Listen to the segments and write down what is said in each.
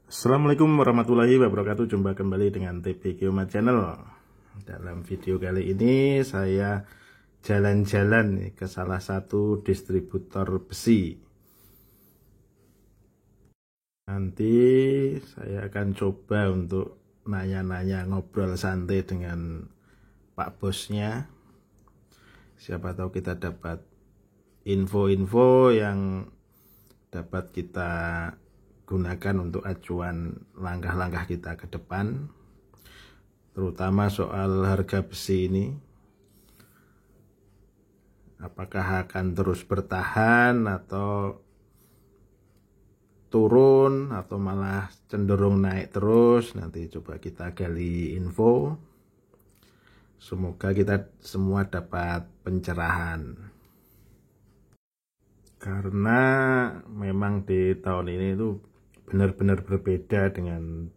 Assalamualaikum warahmatullahi wabarakatuh. Jumpa kembali dengan TP Geomat Channel. Dalam video kali ini saya jalan-jalan ke salah satu distributor besi. Nanti saya akan coba untuk nanya-nanya, ngobrol santai dengan Pak Bosnya. Siapa tahu kita dapat info-info yang dapat kita gunakan untuk acuan langkah-langkah kita ke depan, terutama soal harga besi ini. Apakah akan terus bertahan atau turun atau malah cenderung naik terus? Nanti coba kita gali info. Semoga kita semua dapat pencerahan. Karena memang di tahun ini itu benar-benar berbeda dengan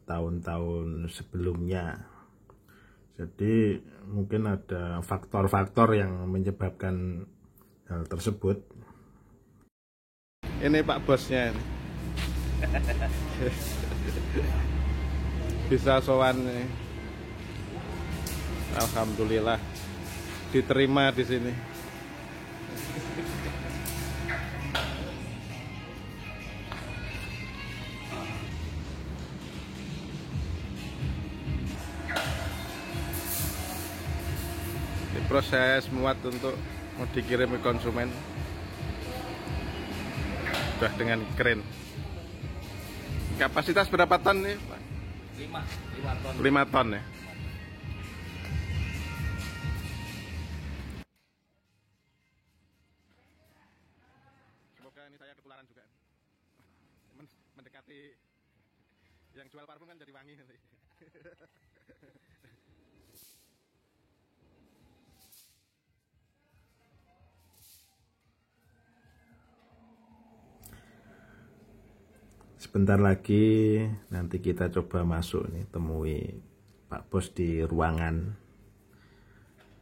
tahun-tahun sebelumnya. Jadi mungkin ada faktor-faktor yang menyebabkan hal tersebut. Ini Pak Bosnya ini. Bisa sowan nih. Alhamdulillah diterima di sini. Proses muat untuk mau dikirim ke konsumen sudah dengan keren. Kapasitas berapa ton nih Pak? 5 ton. 5 ton ya. Semoga ini saya ketularan juga. Mendekati yang jual parfum kan jadi wangi nanti. Sebentar lagi nanti kita coba masuk nih, temui Pak Bos di ruangan.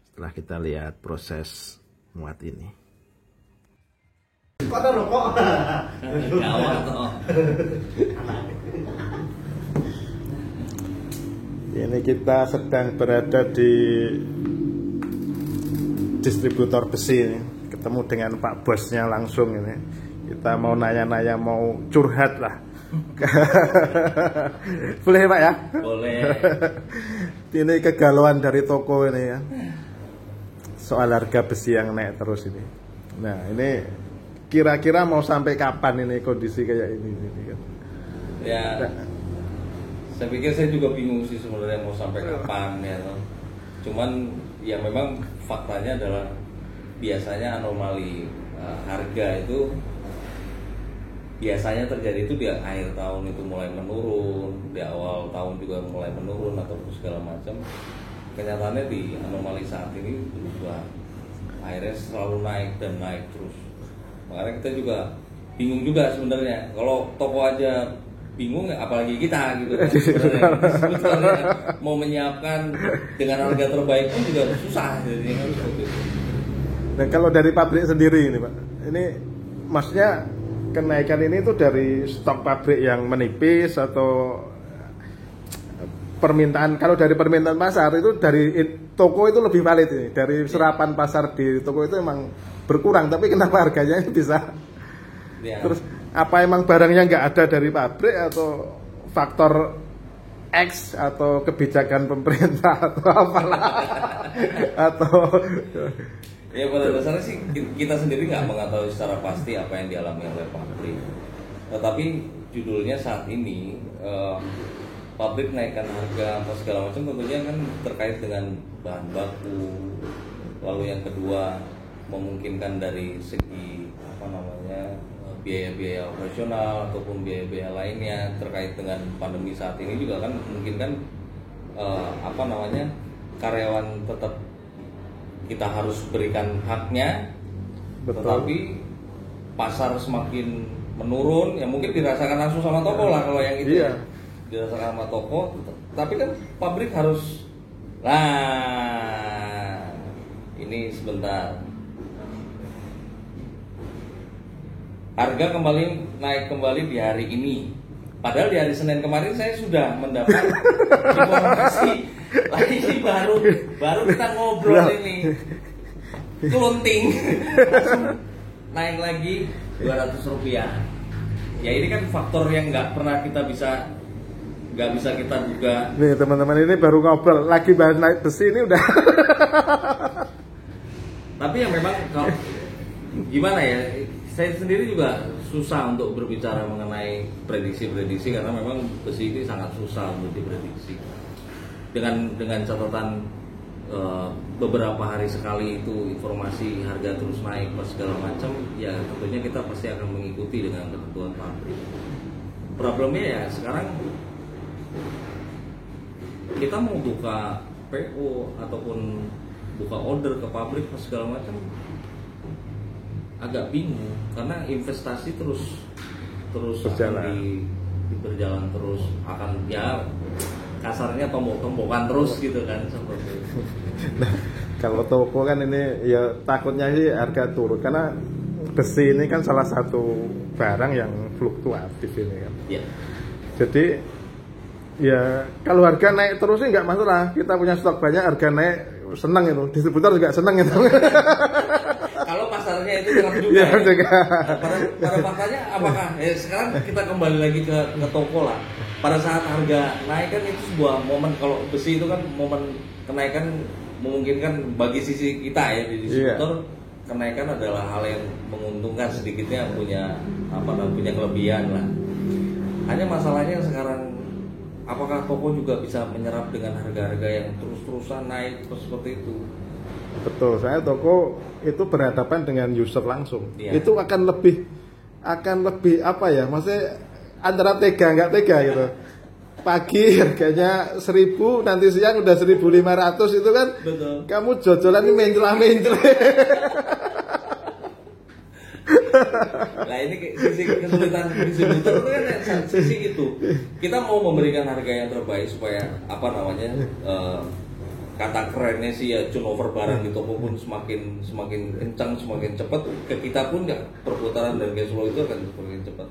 Setelah kita lihat proses muat ini. Kok ada rokok? Ini kita sedang berada di distributor besi ini. Ketemu dengan Pak Bosnya langsung ini. Kita mau nanya-nanya, mau curhat lah. Boleh Pak ya? Boleh. Ini kegalauan dari toko ini ya, soal harga besi yang naik terus ini. Nah ini kira-kira mau sampai kapan ini kondisi kayak ini kan? Ya, saya pikir saya juga bingung sih sebenarnya mau sampai kapan ya. Cuman ya memang faktanya adalah biasanya anomali harga itu biasanya terjadi itu di akhir tahun itu mulai menurun, di awal tahun juga mulai menurun atau segala macam. Kenyataannya di anomali saat ini berubah, akhirnya selalu naik dan naik terus. Makanya kita juga bingung juga sebenarnya. Kalau toko aja bingung, apalagi kita gitu kan. Sebenarnya mau menyiapkan dengan harga terbaik pun juga susah. Jadi Nah kalau dari pabrik sendiri ini Pak, ini maksudnya kenaikan ini tuh dari stok pabrik yang menipis atau permintaan? Kalau dari permintaan pasar itu dari toko itu lebih valid ini. Dari serapan pasar di toko itu emang berkurang, tapi kenapa harganya bisa? ya. Terus apa emang barangnya nggak ada dari pabrik atau faktor X atau kebijakan pemerintah atau apalah? Atau ya pada dasarnya sih kita sendiri nggak mengetahui secara pasti apa yang dialami oleh pabrik. Tetapi judulnya saat ini pabrik naikkan harga apa segala macam tentunya kan terkait dengan bahan baku. Lalu yang kedua memungkinkan dari segi apa namanya biaya-biaya operasional ataupun biaya-biaya lainnya terkait dengan pandemi saat ini juga kan memungkinkan apa namanya karyawan tetap kita harus berikan haknya. Betul. Tetapi pasar semakin menurun, ya mungkin dirasakan langsung sama toko lah kalau yang itu. Iya. Dirasakan sama toko, tapi kan pabrik harus. Nah, ini sebentar. Harga kembali naik kembali di hari ini. Padahal di hari Senin kemarin saya sudah mendapat informasi lagi baru kita ngobrol ini kelunting naik lagi Rp200. Ya ini kan faktor yang nggak bisa kita duga. Nih teman-teman ini baru ngobrol lagi bahas naik besi ini udah. Tapi yang memang kalau gimana ya, saya sendiri juga susah untuk berbicara mengenai prediksi karena memang besi ini sangat susah untuk diprediksi. Dengan catatan beberapa hari sekali itu informasi harga terus naik segala macam, ya tentunya kita pasti akan mengikuti dengan ketentuan pabrik. Problemnya ya sekarang kita mau buka PO ataupun buka order ke pabrik segala macam agak bingung karena investasi terus berjalan. akan berjalan terus, akan ya kasarnya tombok-tombokan terus gitu kan seperti itu. Nah, kalau toko kan ini ya takutnya sih harga turun karena besi ini kan salah satu barang yang fluktuatif ini kan. Ya. Jadi ya kalau harga naik terus sih nggak masalah, kita punya stok banyak, harga naik senang itu, distributor juga senang itu. Kalau pasarnya itu gelap juga. Ya, juga. Nah, pada faktanya apakah sekarang kita kembali lagi ke toko lah. Pada saat harga naik kan itu sebuah momen, kalau besi itu kan momen kenaikan memungkinkan bagi sisi kita ya di distributor. Kenaikan adalah hal yang menguntungkan, sedikitnya punya kelebihan lah. Hanya masalahnya sekarang apakah toko juga bisa menyerap dengan harga-harga yang terus-terusan naik seperti itu? Betul, saya toko itu berhadapan dengan user langsung. Iya. Itu akan lebih apa ya? Maksudnya antara tega nggak tega gitu. Pagi harganya 1.000, nanti siang udah 1.500 itu kan. Betul. Kamu jojolan ini mencela-mencela. Nah ini sisi kesulitan distributor itu kan sisi itu. Kita mau memberikan harga yang terbaik supaya kata kerennya sih ya turnover barang di toko pun semakin kencang, semakin cepat. Ke kita pun nggak, perputaran dan cash flow itu akan semakin cepat.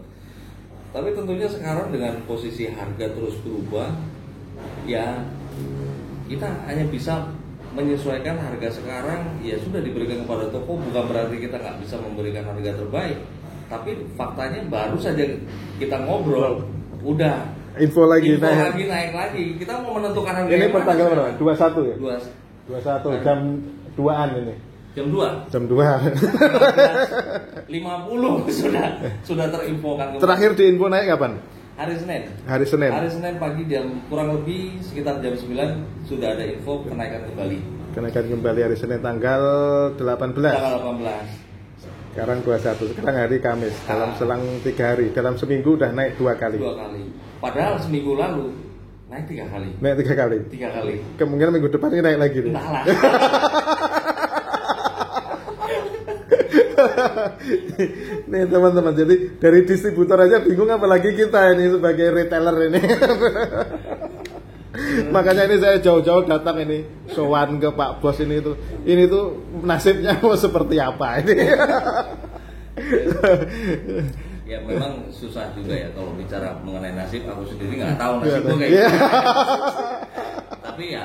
Tapi tentunya sekarang dengan posisi harga terus berubah, ya kita hanya bisa menyesuaikan harga sekarang. Ya sudah diberikan kepada toko, bukan berarti kita nggak bisa memberikan harga terbaik. Tapi faktanya baru saja kita ngobrol, udah info lagi naik lagi. Kita mau menentukan harga. Ini pertanggal berapa? 21 ya? 21 jam 2-an ini. Jam 2. Jam 2. 50 sudah terinfokan. Terakhir diinfo naik kapan? Hari Senin. Hari Senin. Hari Senin pagi kurang lebih sekitar jam 9 sudah ada info kenaikan kembali. Kenaikan kembali hari Senin tanggal 18. Tanggal 18. Sekarang 21. Sekarang hari Kamis. Dalam selang 3 hari, dalam seminggu udah naik 2 kali. 2 kali. Padahal seminggu lalu naik 3 kali. Naik 3 kali. 3 kali. Kemungkinan minggu depan ini naik lagi. Entahlah. Nih teman-teman, jadi dari distributor aja bingung, apalagi kita ini sebagai retailer ini. Makanya ini saya jauh-jauh datang ini, sowan ke Pak Bos ini tuh nasibnya mau seperti apa ini. Ya memang susah juga ya kalau bicara mengenai nasib, aku sendiri nggak tahu nasibku kayak gitu. Tapi ya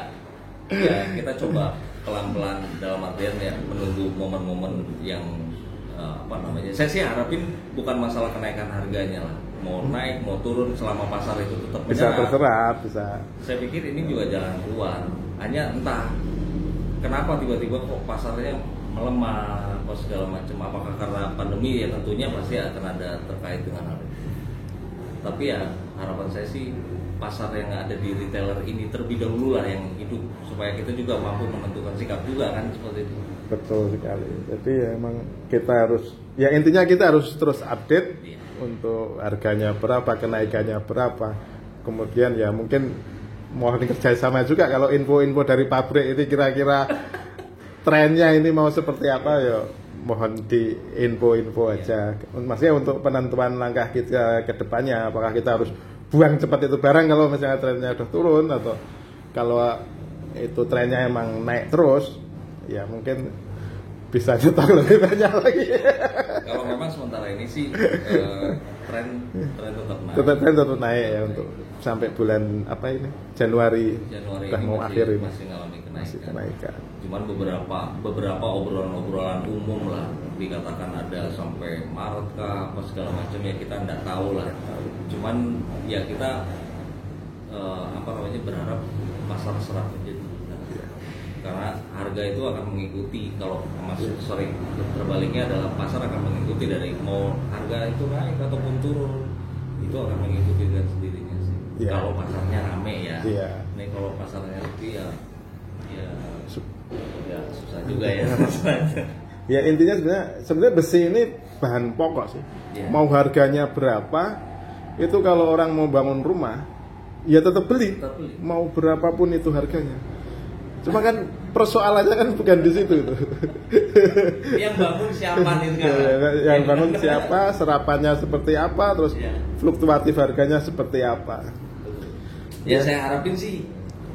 kita coba pelan-pelan, dalam artian ya menunggu momen-momen yang saya sih harapin bukan masalah kenaikan harganya lah, mau naik mau turun selama pasar itu tetap bisa menyerap. terserap, bisa. Saya pikir ini juga jalan keluar, hanya entah kenapa tiba-tiba kok pasarnya melemah atau segala macam, apakah karena pandemi, ya tentunya pasti akan ada terkait dengan hal itu. Tapi ya harapan saya sih pasar yang ada di retailer ini terlebih dahulu lah yang hidup, supaya kita juga mampu menentukan sikap juga kan, seperti itu. Betul sekali. Jadi ya emang kita harus, ya intinya kita harus terus update untuk harganya berapa, kenaikannya berapa. Kemudian ya mungkin mohon kerjasama juga, kalau info-info dari pabrik ini kira-kira trennya ini mau seperti apa, ya mohon di info-info aja. Maksudnya untuk penentuan langkah kita ke depannya, apakah kita harus buang cepat itu barang kalau misalnya trennya udah turun, atau kalau itu trennya emang naik terus, ya mungkin bisa nyetok lebih banyak lagi. Kalau memang sementara ini sih tren tetap naik. Tetap naik ya untuk sampai bulan apa ini? Januari udah mau akhir ini. Masih ngalami kenaikan. Masih kenaikan. Cuman beberapa obrolan-obrolan umum lah, dikatakan ada sampai Maret kah apa segala macam, ya kita nggak tahu lah. Cuman ya kita berharap pasar serap menjadi karena harga itu akan mengikuti. Kalau terbaliknya adalah pasar akan mengikuti dari mau harga itu naik ataupun turun, itu akan mengikuti dengan sendirinya sih. Kalau pasarnya rame ya. Nih kalau pasarnya sepi ya susah juga ya. Ya intinya sebenarnya besi ini bahan pokok sih. Mau harganya berapa, itu kalau orang mau bangun rumah ya tetap beli. Mau berapapun itu harganya. Cuma kan persoalannya kan bukan di situ itu. Yang bangun siapa nih sekarang? Yang bangun siapa, serapannya seperti apa, terus fluktuatif harganya seperti apa. Ya saya harapin sih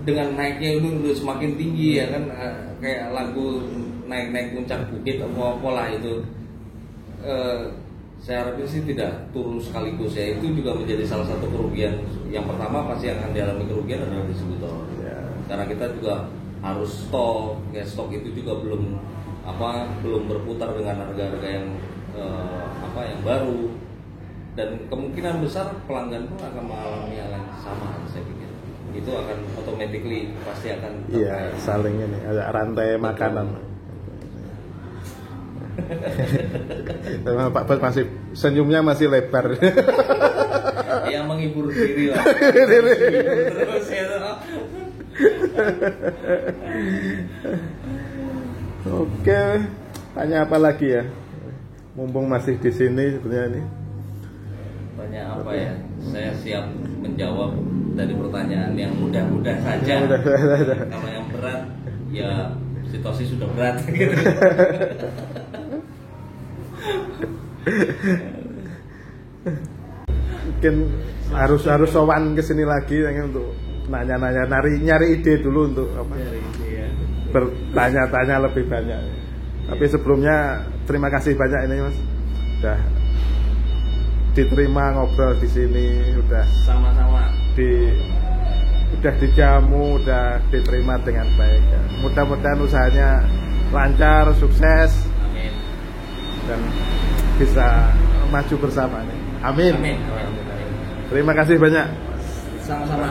dengan naiknya itu udah semakin tinggi ya kan, kayak lagu naik puncak bukit atau apalah itu. Saya harapin sih tidak turun sekaligus ya. Itu juga menjadi salah satu kerugian. Yang pertama pasti akan dialami kerugian adalah distributor. Karena kita juga harus stok, ya stok itu juga belum berputar dengan harga-harga yang yang baru, dan kemungkinan besar pelanggan pun akan mengalami hal yang sama. Saya pikir itu akan automatically pasti akan saling ini ada rantai makanan. Pak Bos masih senyumnya masih lebar. Ya menghibur diri lah. Terus ya. Oke, tanya apa lagi ya? Mumpung masih di sini sebenarnya ini. Tanya apa ya? Saya siap menjawab dari pertanyaan yang mudah-mudah saja. Kalau yang berat, ya situasi sudah berat. Gitu. Mungkin harus sowan ke sini lagi untuk nanya-nanya, nyari ide dulu untuk bertanya-tanya lebih banyak. Tapi sebelumnya terima kasih banyak ini Mas, udah diterima ngobrol di sini, udah sama-sama udah dijamu, udah diterima dengan baik ya. Mudah-mudahan usahanya lancar, sukses. Amin. Dan bisa maju bersama nih. Amin. Amin. Terima kasih banyak. Sama-sama.